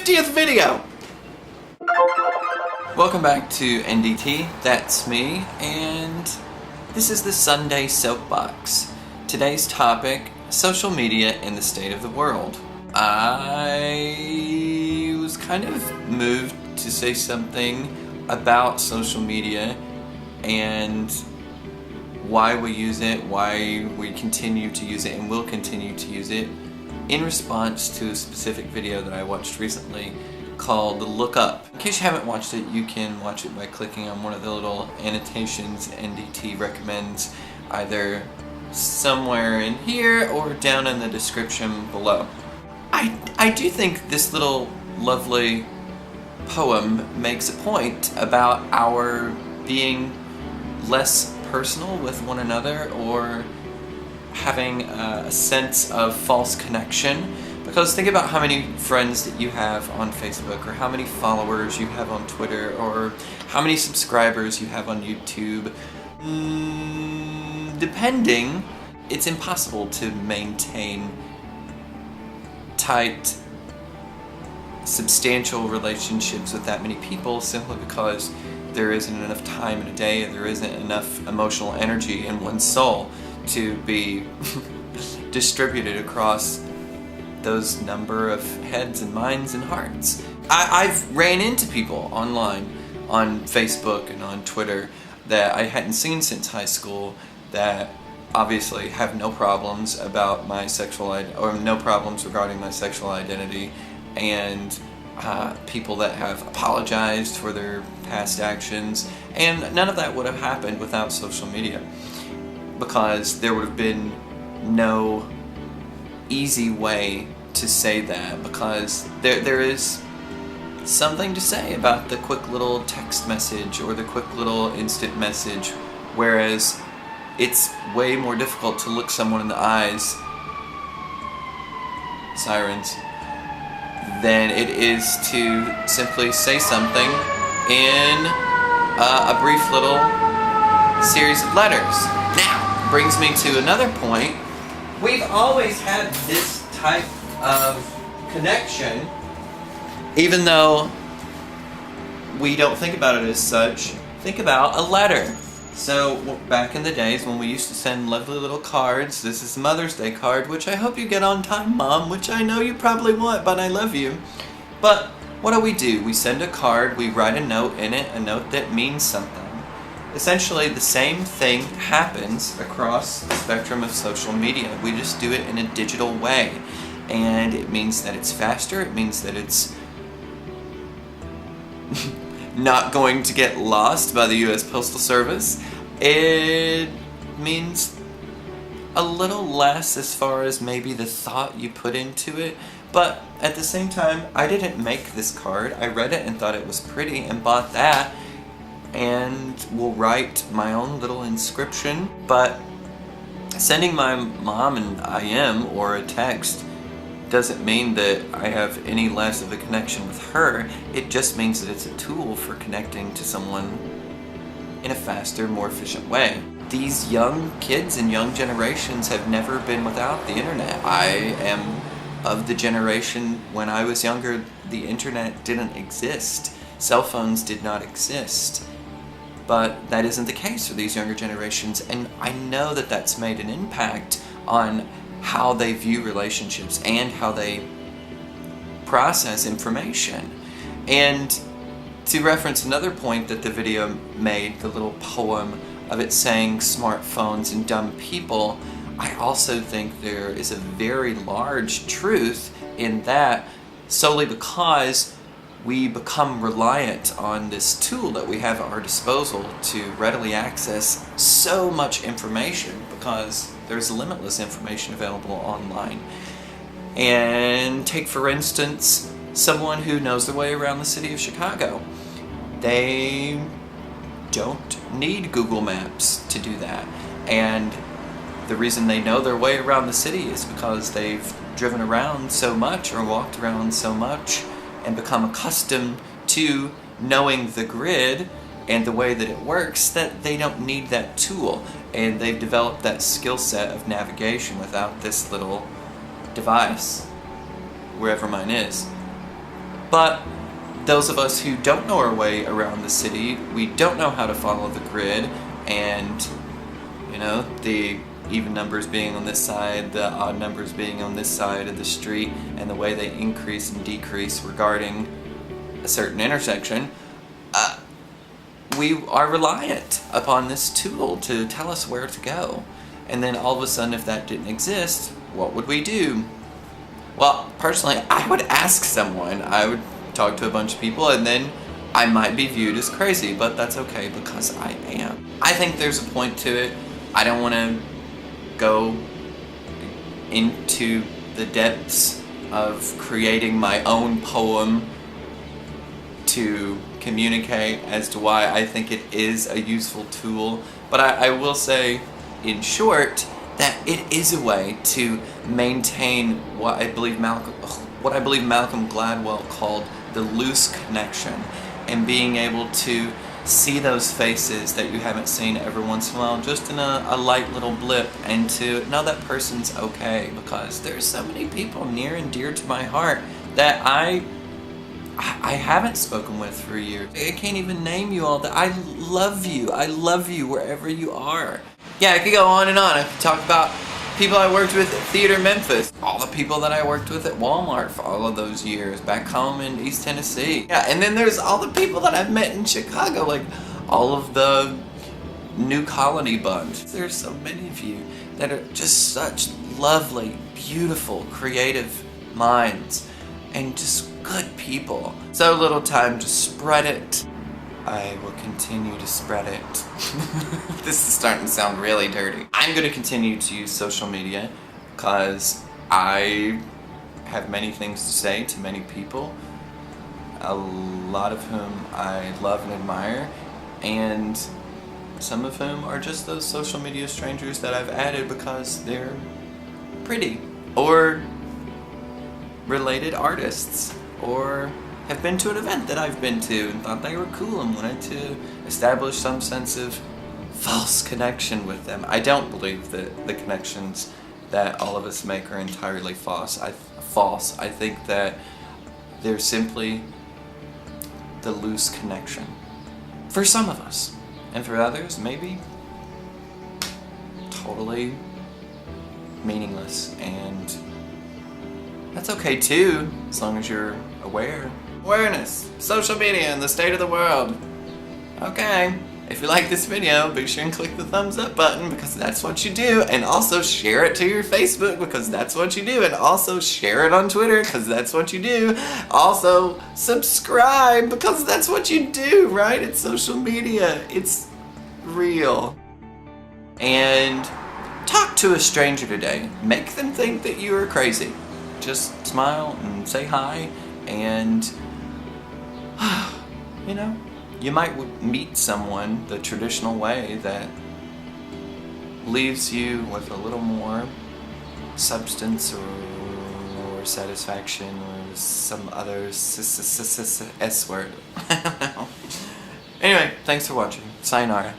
50th video! Welcome back to NDT, that's me, and this is the Sunday Soapbox. Today's topic, social media in the state of the world. I was kind of moved to say something about social media and why we use it, why we continue to use it and will continue to use it in response to a specific video that I watched recently called Look Up. In case you haven't watched it, you can watch it by clicking on one of the little annotations NDT recommends, either somewhere in here or down in the description below. I do think this little lovely poem makes a point about our being less personal with one another or having a sense of false connection. Because think about how many friends that you have on Facebook, or how many followers you have on Twitter, or how many subscribers you have on YouTube. Depending, it's impossible to maintain tight, substantial relationships with that many people simply because there isn't enough time in a day and there isn't enough emotional energy in one's soul to be distributed across those number of heads and minds and hearts. I've ran into people online, on Facebook and on Twitter, that I hadn't seen since high school, that obviously have no problems about my sexual or no problems regarding my sexual identity, and people that have apologized for their past actions, and none of that would have happened without social media, because there would have been no easy way to say that, because there is something to say about the quick little text message or the quick little instant message, whereas it's way more difficult to look someone in the eyes, sirens, than it is to simply say something in a brief little series of letters. Now, brings me to another point. We've always had this type of connection, even though we don't think about it as such. Think about a letter. So back in the days when we used to send lovely little cards, this is Mother's Day card, which I hope you get on time, Mom, which I know you probably want, but I love you. But what do? We send a card, we write a note in it, a note that means something. Essentially, the same thing happens across the spectrum of social media. We just do it in a digital way. And it means that it's faster, it means that it's not going to get lost by the US Postal Service. It means a little less as far as maybe the thought you put into it. But at the same time, I didn't make this card. I read it and thought it was pretty and bought that, and will write my own little inscription. But sending my mom an IM or a text doesn't mean that I have any less of a connection with her. It just means that it's a tool for connecting to someone in a faster, more efficient way. These young kids and young generations have never been without the internet. I am of the generation when I was younger, the internet didn't exist. Cell phones did not exist. But that isn't the case for these younger generations, and I know that that's made an impact on how they view relationships and how they process information. And to reference another point that the video made, the little poem of it saying smartphones and dumb people, I also think there is a very large truth in that, solely because we become reliant on this tool that we have at our disposal to readily access so much information, because there's limitless information available online. And take, for instance, someone who knows their way around the city of Chicago. They don't need Google Maps to do that. And the reason they know their way around the city is because they've driven around so much or walked around so much and become accustomed to knowing the grid and the way that it works, that they don't need that tool, and they've developed that skill set of navigation without this little device, wherever mine is. But those of us who don't know our way around the city, we don't know how to follow the grid, and you know, the even numbers being on this side, the odd numbers being on this side of the street, and the way they increase and decrease regarding a certain intersection, we are reliant upon this tool to tell us where to go. And then all of a sudden, if that didn't exist, what would we do? Well, personally, I would ask someone. I would talk to a bunch of people, and then I might be viewed as crazy, but that's okay because I am. I think there's a point to it. I don't want to go into the depths of creating my own poem to communicate as to why I think it is a useful tool, but I will say, in short, that it is a way to maintain what I believe Malcolm Gladwell called the loose connection, and being able to see those faces that you haven't seen every once in a while, just in a light little blip, and to know that person's okay, because there's so many people near and dear to my heart that I haven't spoken with for years. I can't even name you all. That I love you wherever you are. Yeah, I could go on and on. I could talk about people I worked with at Theater Memphis, all the people that I worked with at Walmart for all of those years, back home in East Tennessee. Yeah, and then there's all the people that I've met in Chicago, like all of the New Colony bunch. There's so many of you that are just such lovely, beautiful, creative minds, and just good people. So little time to spread it. I will continue to spread it. This is starting to sound really dirty. I'm going to continue to use social media because I have many things to say to many people, a lot of whom I love and admire, and some of whom are just those social media strangers that I've added because they're pretty, or related artists, or have been to an event that I've been to and thought they were cool and wanted to establish some sense of false connection with them. I don't believe that the connections that all of us make are entirely false. I think that they're simply the loose connection. For some of us. And for others, maybe totally meaningless. And that's okay too, as long as you're aware. Awareness, social media, and the state of the world. Okay, if you like this video, be sure and click the thumbs up button because that's what you do, and also share it to your Facebook because that's what you do, and also share it on Twitter because that's what you do. Also, subscribe because that's what you do, right? It's social media. It's real. And talk to a stranger today. Make them think that you are crazy. Just smile and say hi, and you know, you might meet someone the traditional way that leaves you with a little more substance or satisfaction or some other S word. I don't know. Anyway, thanks for watching. Sayonara.